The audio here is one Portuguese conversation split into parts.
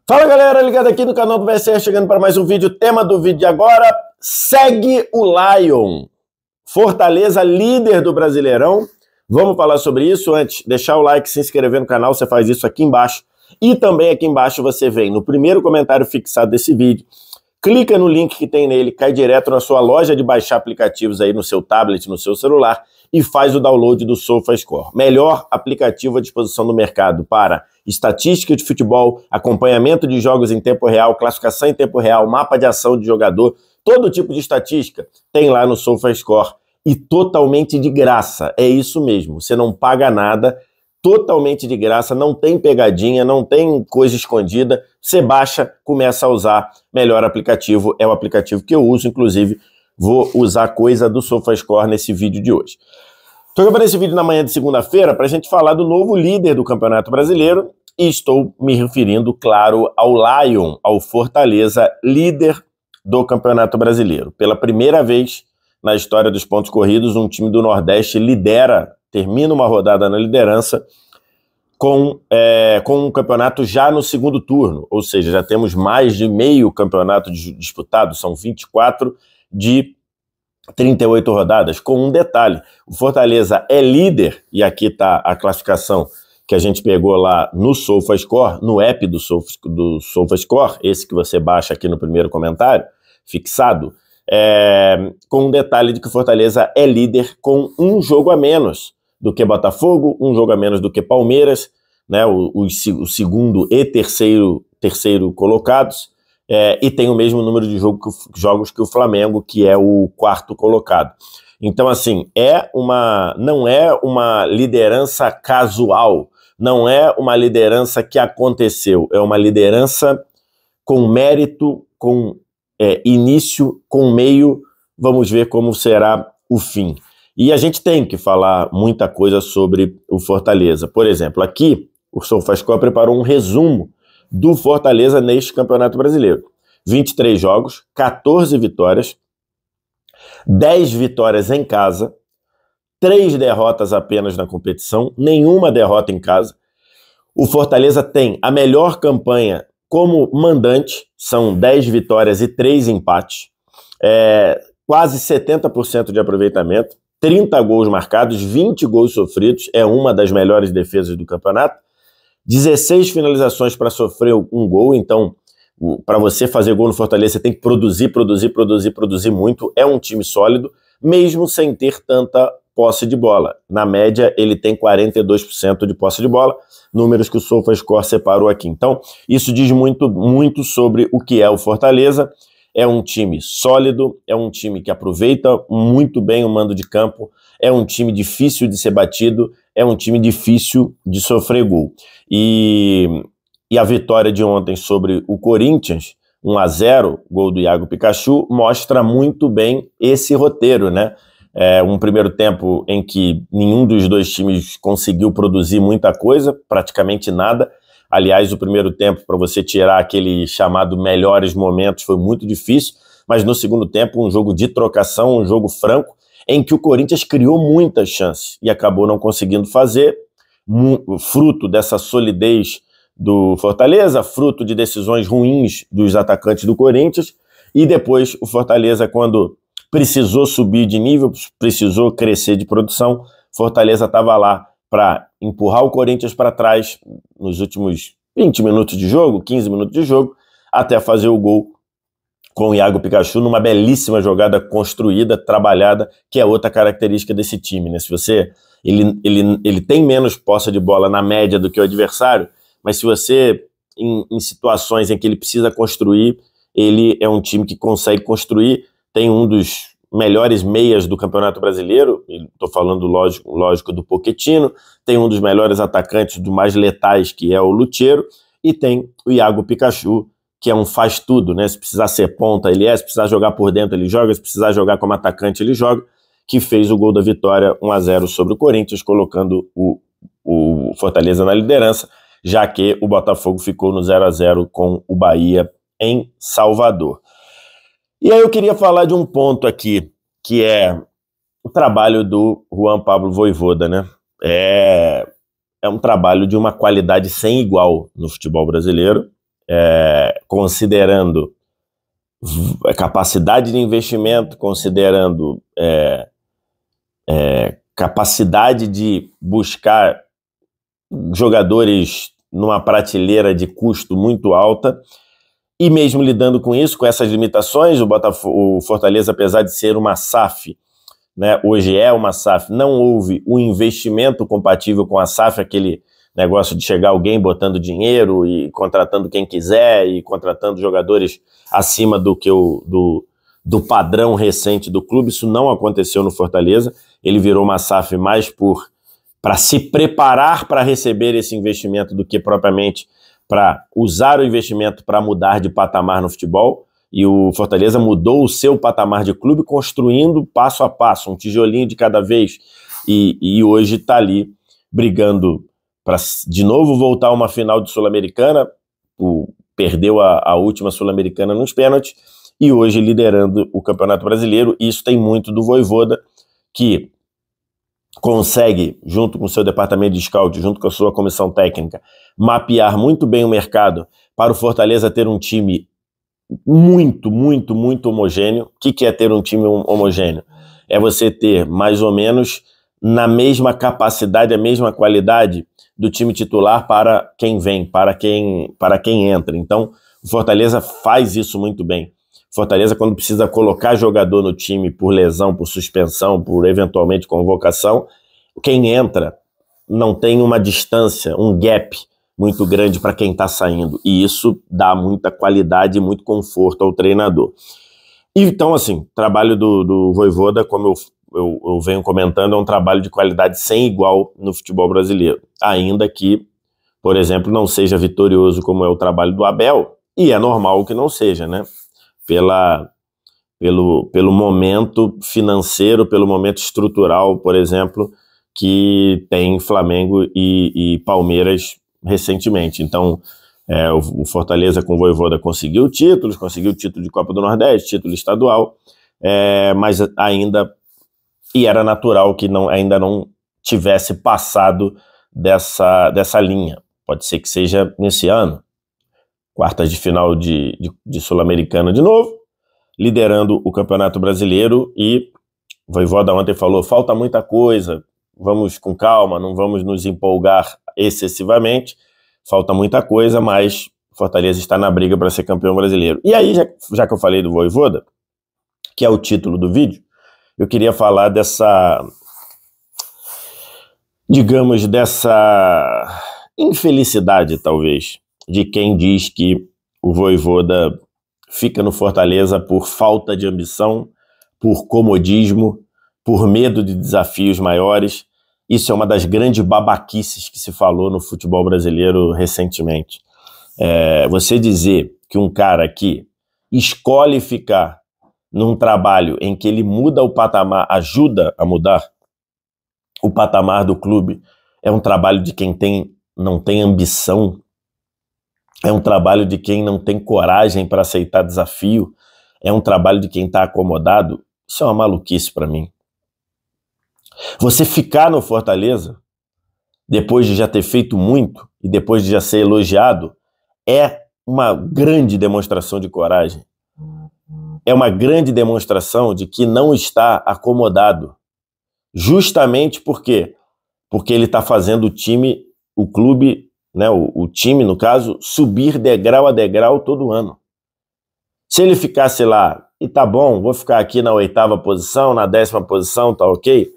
Fala galera, ligado aqui no canal do VSR, chegando para mais um vídeo. Tema do vídeo de agora: segue o Lion. Fortaleza, líder do Brasileirão. Vamos falar sobre isso. Antes, deixar o like, se inscrever no canal, você faz isso aqui embaixo. E também aqui embaixo você vem no primeiro comentário fixado desse vídeo, clica no link que tem nele, cai direto na sua loja de baixar aplicativos aí no seu tablet, no seu celular, e faz o download do SofaScore. Melhor aplicativo à disposição do mercado para estatística de futebol, acompanhamento de jogos em tempo real, classificação em tempo real, mapa de ação de jogador, todo tipo de estatística tem lá no SofaScore e totalmente de graça. É isso mesmo, você não paga nada, totalmente de graça, não tem pegadinha, não tem coisa escondida, você baixa, começa a usar, melhor aplicativo, é o aplicativo que eu uso, inclusive vou usar coisa do SofaScore nesse vídeo de hoje. Estou gravando esse vídeo na manhã de segunda-feira para a gente falar do novo líder do Campeonato Brasileiro e estou me referindo, claro, ao Lion, ao Fortaleza, líder do Campeonato Brasileiro. Pela primeira vez na história dos pontos corridos, um time do Nordeste termina uma rodada na liderança com um campeonato já no segundo turno, ou seja, já temos mais de meio campeonato disputado, são 24 de 38 rodadas, com um detalhe: o Fortaleza é líder, e aqui está a classificação que a gente pegou lá no SofaScore, no app do SofaScore, esse que você baixa aqui no primeiro comentário, fixado, com um detalhe de que o Fortaleza é líder com um jogo a menos do que Botafogo, um jogo a menos do que Palmeiras, né, o segundo e terceiro colocados, e tem o mesmo número de jogos que o Flamengo, que é o quarto colocado. Então, assim, não é uma liderança casual, não é uma liderança que aconteceu, é uma liderança com mérito, com início, com meio. Vamos ver como será o fim. E a gente tem que falar muita coisa sobre o Fortaleza. Por exemplo, aqui o SofaScore preparou um resumo do Fortaleza neste Campeonato Brasileiro. 23 jogos, 14 vitórias, 10 vitórias em casa, 3 derrotas apenas na competição, nenhuma derrota em casa. O Fortaleza tem a melhor campanha como mandante, são 10 vitórias e 3 empates, quase 70% de aproveitamento, 30 gols marcados, 20 gols sofridos, é uma das melhores defesas do campeonato, 16 finalizações para sofrer um gol. Então, para você fazer gol no Fortaleza, você tem que produzir muito. É um time sólido, mesmo sem ter tanta posse de bola. Na média, ele tem 42% de posse de bola, números que o SofaScore separou aqui. Então, isso diz muito sobre o que é o Fortaleza. É um time sólido, é um time que aproveita muito bem o mando de campo, é um time difícil de ser batido, é um time difícil de sofrer gol. E a vitória de ontem sobre o Corinthians, 1-0, gol do Iago Pikachu, mostra muito bem esse roteiro, né? Um primeiro tempo em que nenhum dos dois times conseguiu produzir muita coisa, praticamente nada. Aliás, o primeiro tempo, para você tirar aquele chamado melhores momentos, foi muito difícil, mas no segundo tempo, um jogo de trocação, um jogo franco, em que o Corinthians criou muitas chances e acabou não conseguindo fazer, fruto dessa solidez do Fortaleza, fruto de decisões ruins dos atacantes do Corinthians, e depois o Fortaleza, quando precisou subir de nível, precisou crescer de produção, Fortaleza estava lá para empurrar o Corinthians para trás nos últimos 20 minutos de jogo, 15 minutos de jogo, até fazer o gol com o Iago Pikachu numa belíssima jogada construída, trabalhada, que é outra característica desse time, né? Se você, ele tem menos posse de bola na média do que o adversário, mas se você, em situações em que ele precisa construir, ele é um time que consegue construir. Tem um dos melhores meias do Campeonato Brasileiro, estou falando lógico do Pochettino, tem um dos melhores atacantes, do mais letais, que é o Lucheiro, e tem o Iago Pikachu, que é um faz-tudo, né? Se precisar ser ponta, ele se precisar jogar por dentro, ele joga, se precisar jogar como atacante, ele joga, que fez o gol da vitória 1-0 sobre o Corinthians, colocando o Fortaleza na liderança, já que o Botafogo ficou no 0-0 com o Bahia em Salvador. E aí eu queria falar de um ponto aqui, que é o trabalho do Juan Pablo Vojvoda, né? É um trabalho de uma qualidade sem igual no futebol brasileiro. considerando capacidade de investimento, considerando capacidade de buscar jogadores numa prateleira de custo muito alta, e mesmo lidando com isso, com essas limitações, o Fortaleza, apesar de ser uma SAF, né, hoje é uma SAF, não houve um investimento compatível com a SAF, aquele negócio de chegar alguém botando dinheiro e contratando quem quiser e contratando jogadores acima do do padrão recente do clube. Isso não aconteceu no Fortaleza. Ele virou uma SAF mais para se preparar para receber esse investimento do que propriamente para usar o investimento para mudar de patamar no futebol. E o Fortaleza mudou o seu patamar de clube construindo passo a passo, um tijolinho de cada vez, e hoje está ali brigando para de novo voltar a uma final de Sul-Americana. Perdeu a última Sul-Americana nos pênaltis, e hoje liderando o Campeonato Brasileiro. Isso tem muito do Vojvoda, que consegue, junto com o seu departamento de scout, junto com a sua comissão técnica, mapear muito bem o mercado para o Fortaleza ter um time muito, muito, muito homogêneo. O que é ter um time homogêneo? É você ter mais ou menos na mesma capacidade, a mesma qualidade do time titular para quem vem, para quem entra. Então, o Fortaleza faz isso muito bem. Fortaleza, quando precisa colocar jogador no time por lesão, por suspensão, por eventualmente convocação, quem entra não tem uma distância, um gap muito grande para quem está saindo. E isso dá muita qualidade e muito conforto ao treinador. Então, assim, o trabalho do Vojvoda, como eu venho comentando, é um trabalho de qualidade sem igual no futebol brasileiro. Ainda que, por exemplo, não seja vitorioso como é o trabalho do Abel, e é normal que não seja, né? Pelo momento financeiro, pelo momento estrutural, por exemplo, que tem Flamengo e Palmeiras recentemente. Então, o Fortaleza com o Vojvoda conseguiu o título de Copa do Nordeste, título estadual, mas ainda, e era natural que ainda não tivesse passado dessa linha. Pode ser que seja nesse ano. Quartas de final de Sul-Americana de novo, liderando o Campeonato Brasileiro, e o Vojvoda ontem falou, falta muita coisa, vamos com calma, não vamos nos empolgar excessivamente, falta muita coisa, mas Fortaleza está na briga para ser campeão brasileiro. E aí, já que eu falei do Vojvoda, que é o título do vídeo, eu queria falar dessa infelicidade, talvez, de quem diz que o Vojvoda fica no Fortaleza por falta de ambição, por comodismo, por medo de desafios maiores. Isso é uma das grandes babaquices que se falou no futebol brasileiro recentemente. Você dizer que um cara que escolhe ficar num trabalho em que ele muda o patamar, ajuda a mudar o patamar do clube, é um trabalho de quem não tem ambição, é um trabalho de quem não tem coragem para aceitar desafio, é um trabalho de quem está acomodado. Isso é uma maluquice para mim. Você ficar no Fortaleza, depois de já ter feito muito e depois de já ser elogiado, é uma grande demonstração de coragem. É uma grande demonstração de que não está acomodado. Justamente porque ele está fazendo o clube, né, o time, no caso, subir degrau a degrau todo ano. Se ele ficasse lá, e tá bom, vou ficar aqui na 8ª posição, na 10ª posição, tá ok?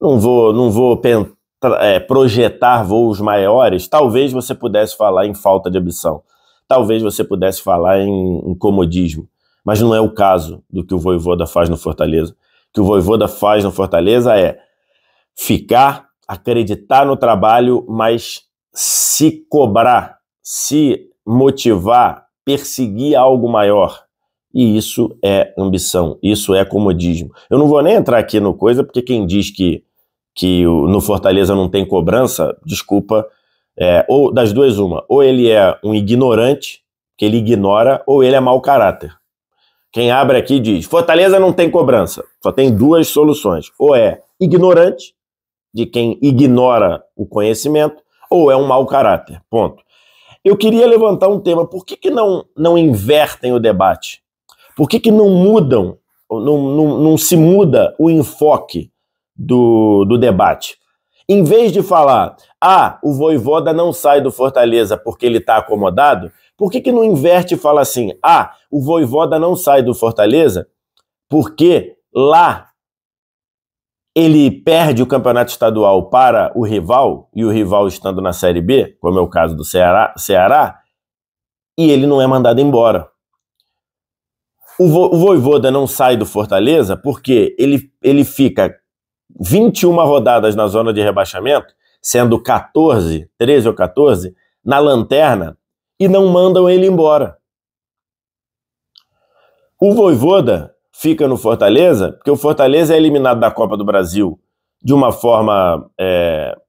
Não vou projetar voos maiores. Talvez você pudesse falar em falta de ambição. Talvez você pudesse falar em comodismo. Mas não é o caso do que o Vojvoda faz no Fortaleza. O que o Vojvoda faz no Fortaleza é ficar, acreditar no trabalho, mas se cobrar, se motivar, perseguir algo maior. E isso é ambição, isso é comodismo. Eu não vou nem entrar aqui no coisa, porque quem diz que no Fortaleza não tem cobrança, desculpa, ou das duas uma, ou ele é um ignorante, que ele ignora, ou ele é mau caráter. Quem abre aqui diz, Fortaleza não tem cobrança, só tem duas soluções, ou é ignorante, de quem ignora o conhecimento, ou é um mau caráter, ponto. eu queria levantar um tema. Por que não invertem o debate? Por que não mudam, não se muda o enfoque do debate? Em vez de falar, o Vojvoda não sai do Fortaleza porque ele está acomodado, por que não inverte e fala assim, o Vojvoda não sai do Fortaleza porque lá ele perde o campeonato estadual para o rival, e o rival estando na Série B, como é o caso do Ceará, e ele não é mandado embora. O Vojvoda não sai do Fortaleza porque ele fica 21 rodadas na zona de rebaixamento, sendo 13 ou 14, na lanterna, e não mandam ele embora. O Vojvoda fica no Fortaleza, porque o Fortaleza é eliminado da Copa do Brasil de uma forma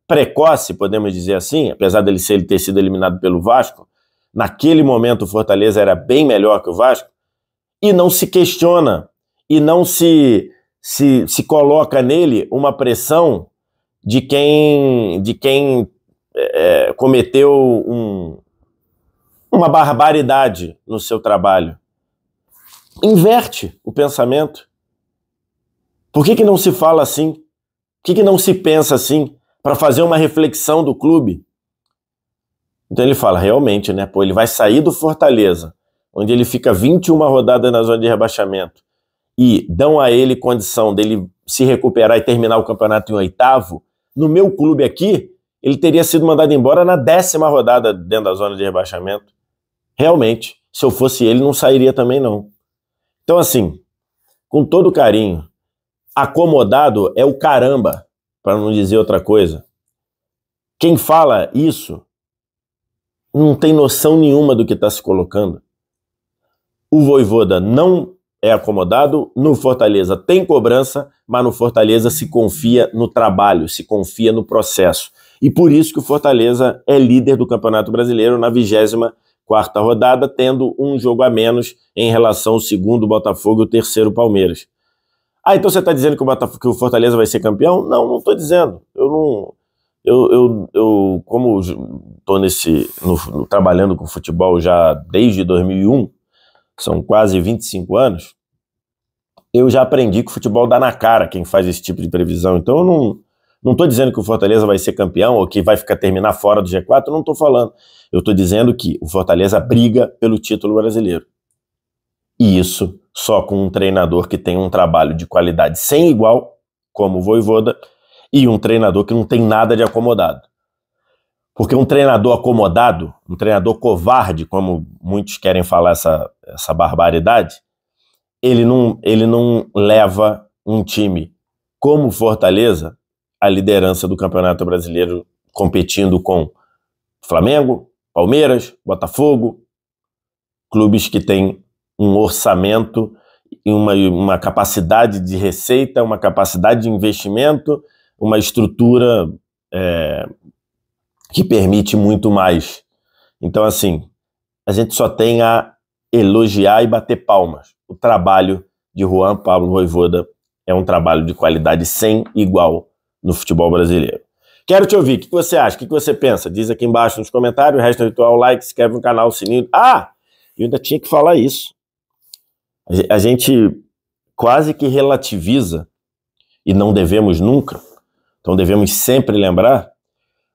precoce, podemos dizer assim, apesar dele ter sido eliminado pelo Vasco. Naquele momento o Fortaleza era bem melhor que o Vasco, e não se questiona, e não se coloca nele uma pressão de quem cometeu uma barbaridade no seu trabalho. Inverte o pensamento. Por que não se fala assim? Por que não se pensa assim? Para fazer uma reflexão do clube. Então ele fala, realmente, né? Ele vai sair do Fortaleza, onde ele fica 21 rodadas na zona de rebaixamento, e dão a ele condição dele se recuperar e terminar o campeonato em 8º, no meu clube aqui, ele teria sido mandado embora na 10ª rodada dentro da zona de rebaixamento. Realmente, se eu fosse ele, não sairia também não. Então assim, com todo carinho, acomodado é o caramba, para não dizer outra coisa. Quem fala isso não tem noção nenhuma do que está se colocando. O Vojvoda não é acomodado, no Fortaleza tem cobrança, mas no Fortaleza se confia no trabalho, se confia no processo. E por isso que o Fortaleza é líder do Campeonato Brasileiro na 24ª rodada, tendo um jogo a menos em relação ao segundo Botafogo e o terceiro Palmeiras. Então você está dizendo que o Fortaleza vai ser campeão? Não estou dizendo. Eu como estou trabalhando com futebol já desde 2001, são quase 25 anos, eu já aprendi que o futebol dá na cara quem faz esse tipo de previsão. Então eu não estou dizendo que o Fortaleza vai ser campeão ou que vai terminar fora do G4, eu não estou falando. Eu estou dizendo que o Fortaleza briga pelo título brasileiro. E isso só com um treinador que tem um trabalho de qualidade sem igual, como o Vojvoda, e um treinador que não tem nada de acomodado. Porque um treinador acomodado, um treinador covarde, como muitos querem falar essa barbaridade, ele não leva um time como Fortaleza à liderança do Campeonato Brasileiro, competindo com Flamengo, Palmeiras, Botafogo, clubes que têm um orçamento e uma capacidade de receita, uma capacidade de investimento, uma estrutura que permite muito mais. Então, assim, a gente só tem a elogiar e bater palmas. O trabalho de Juan Pablo Vojvoda é um trabalho de qualidade sem igual no futebol brasileiro. Quero te ouvir. O que você acha? O que você pensa? Diz aqui embaixo nos comentários. O resto é ritual, like, se inscreve no canal, sininho. Eu ainda tinha que falar isso. A gente quase que relativiza, e não devemos nunca, então devemos sempre lembrar,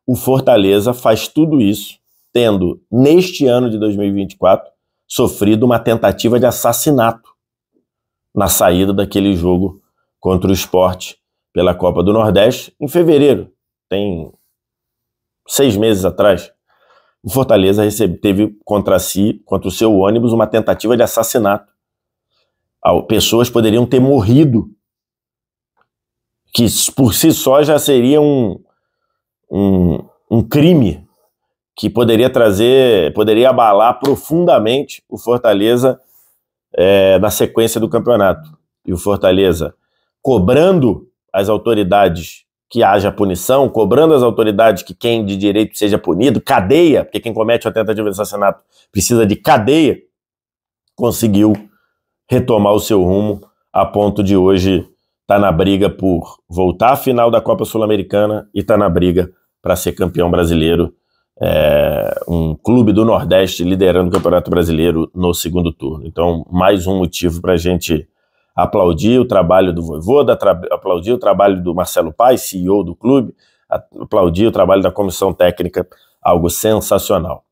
o Fortaleza faz tudo isso tendo, neste ano de 2024, sofrido uma tentativa de assassinato na saída daquele jogo contra o Sport pela Copa do Nordeste, em fevereiro, tem 6 meses atrás. O Fortaleza teve contra o seu ônibus, uma tentativa de assassinato. Pessoas poderiam ter morrido, que por si só já seria um crime que poderia abalar profundamente o Fortaleza na sequência do campeonato. E o Fortaleza cobrando as autoridades que haja punição, cobrando as autoridades que quem de direito seja punido, cadeia, porque quem comete uma tentativa de assassinato precisa de cadeia, conseguiu retomar o seu rumo a ponto de hoje estar na briga por voltar à final da Copa Sul-Americana e estar na briga para ser campeão brasileiro um clube do Nordeste liderando o Campeonato Brasileiro no segundo turno. Então, mais um motivo para a gente aplaudir o trabalho do Vojvoda, aplaudir o trabalho do Marcelo Paes, CEO do clube, aplaudir o trabalho da comissão técnica, algo sensacional.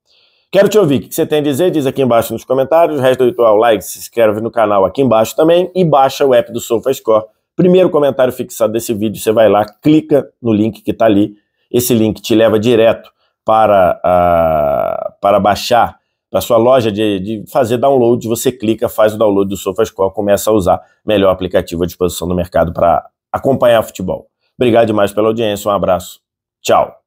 Quero te ouvir, o que você tem a dizer? Diz aqui embaixo nos comentários, o resto do ritual, like, se inscreve no canal aqui embaixo também e baixa o app do SofaScore. Primeiro comentário fixado desse vídeo, você vai lá, clica no link que está ali, esse link te leva direto para baixar, para a sua loja de fazer download, você clica, faz o download do SofaScore, começa a usar melhor aplicativo à disposição do mercado para acompanhar futebol. Obrigado demais pela audiência, um abraço, tchau.